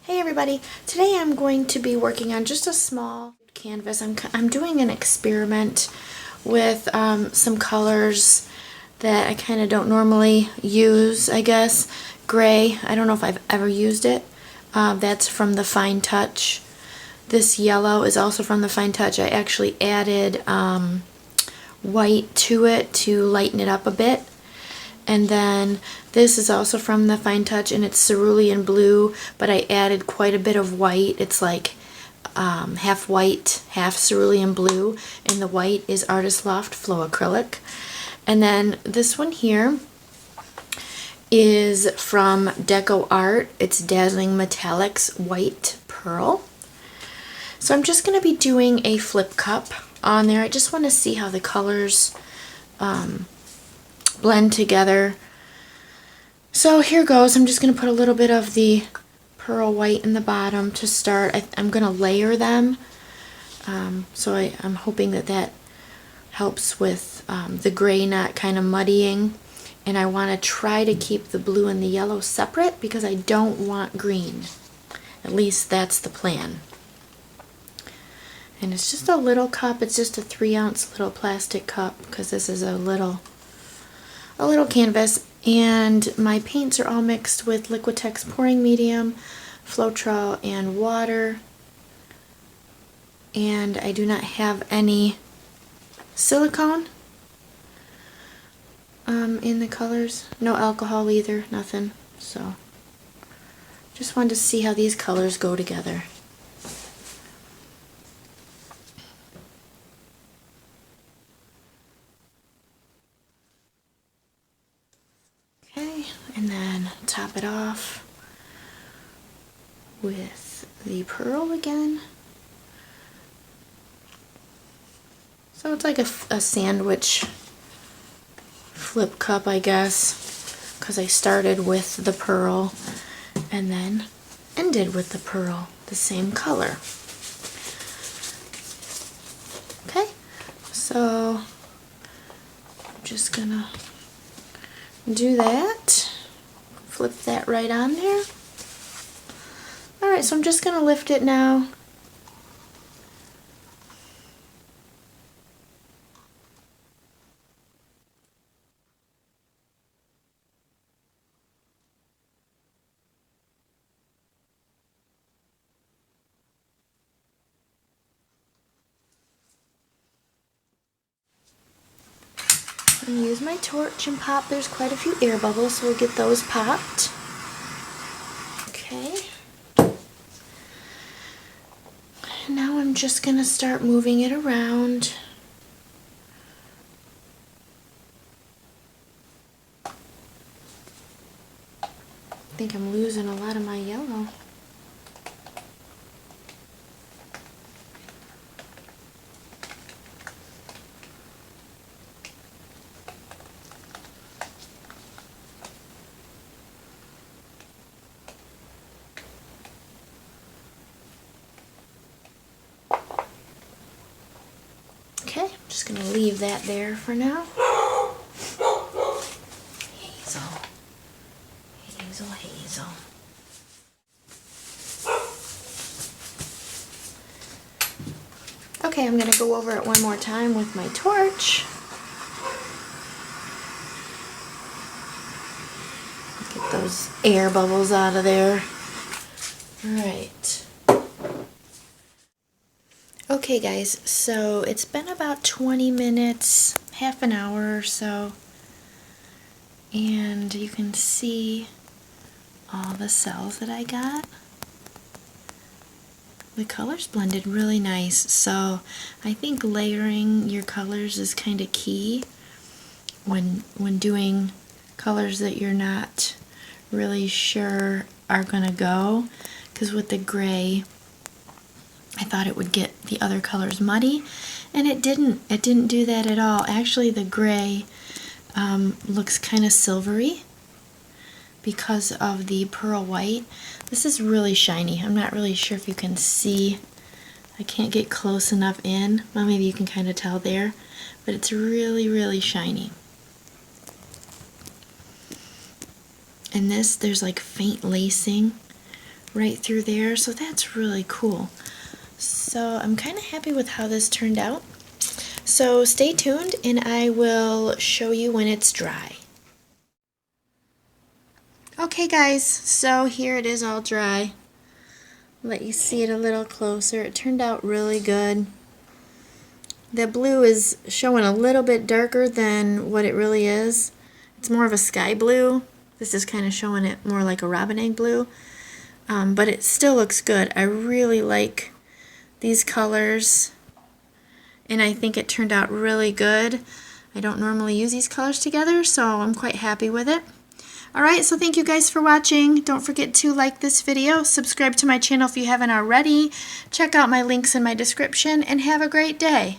Hey everybody, today I'm going to be working on just a small canvas. I'm doing an experiment with some colors that I kind of don't normally use, I guess. Gray, I don't know if I've ever used it. That's from the Fine Touch. This yellow is also from the Fine Touch. I actually added white to it to lighten it up a bit. And then this is also from the Fine Touch, and it's cerulean blue, but I added quite a bit of white. It's like half white, half cerulean blue, and the white is Artist Loft Flow Acrylic. And then this one here is from Decoart. It's Dazzling Metallics White Pearl. So I'm just going to be doing a flip cup on there. I just want to see how the colors blend together. So here goes. I'm just going to put a little bit of the pearl white in the bottom to start. I'm going to layer them. So I'm hoping that that helps with the gray not kind of muddying. And I want to try to keep the blue and the yellow separate because I don't want green. At least that's the plan. And it's just a little cup. It's just a 3-ounce little plastic cup because this is a little canvas, and my paints are all mixed with Liquitex pouring medium, floetrol, and water. And I do not have any silicone in the colors. No alcohol either, nothing. So just wanted to see how these colors go together. And then top it off with the pearl again. So it's like a sandwich flip cup, I guess, because I started with the pearl and then ended with the pearl, the same color. Okay, so I'm just gonna do that. Flip that right on there. Alright, so I'm just going to lift it now. And use my torch and pop. There's quite a few air bubbles, so we'll get those popped. Okay. Now I'm just going to start moving it around. I think I'm losing a lot of my yellow. Okay, I'm just going to leave that there for now. Hazel. Hazel, Hazel. Okay, I'm going to go over it one more time with my torch. Get those air bubbles out of there. Alright. Okay guys, so it's been about 20 minutes, half an hour or so, and you can see all the cells that I got. The colors blended really nice, so I think layering your colors is kind of key when doing colors that you're not really sure are gonna go, because with the gray I thought it would get the other colors muddy, and it didn't. It didn't do that at all. Actually, the gray looks kind of silvery because of the pearl white. This is really shiny. I'm not really sure if you can see. I can't get close enough in. Well, maybe you can kind of tell there, but it's really, really shiny. And this, there's like faint lacing right through there, so that's really cool. So I'm kind of happy with how this turned out. So stay tuned and I will show you when it's dry. Okay guys, so here it is all dry. Let you see it a little closer. It turned out really good. The blue is showing a little bit darker than what it really is. It's more of a sky blue. This is kind of showing it more like a robin egg blue. But it still looks good. I really like these colors and I think it turned out really good. I don't normally use these colors together, so I'm quite happy with it. Alright, so thank you guys for watching. Don't forget to like this video, subscribe to my channel if you haven't already, check out my links in my description, and have a great day.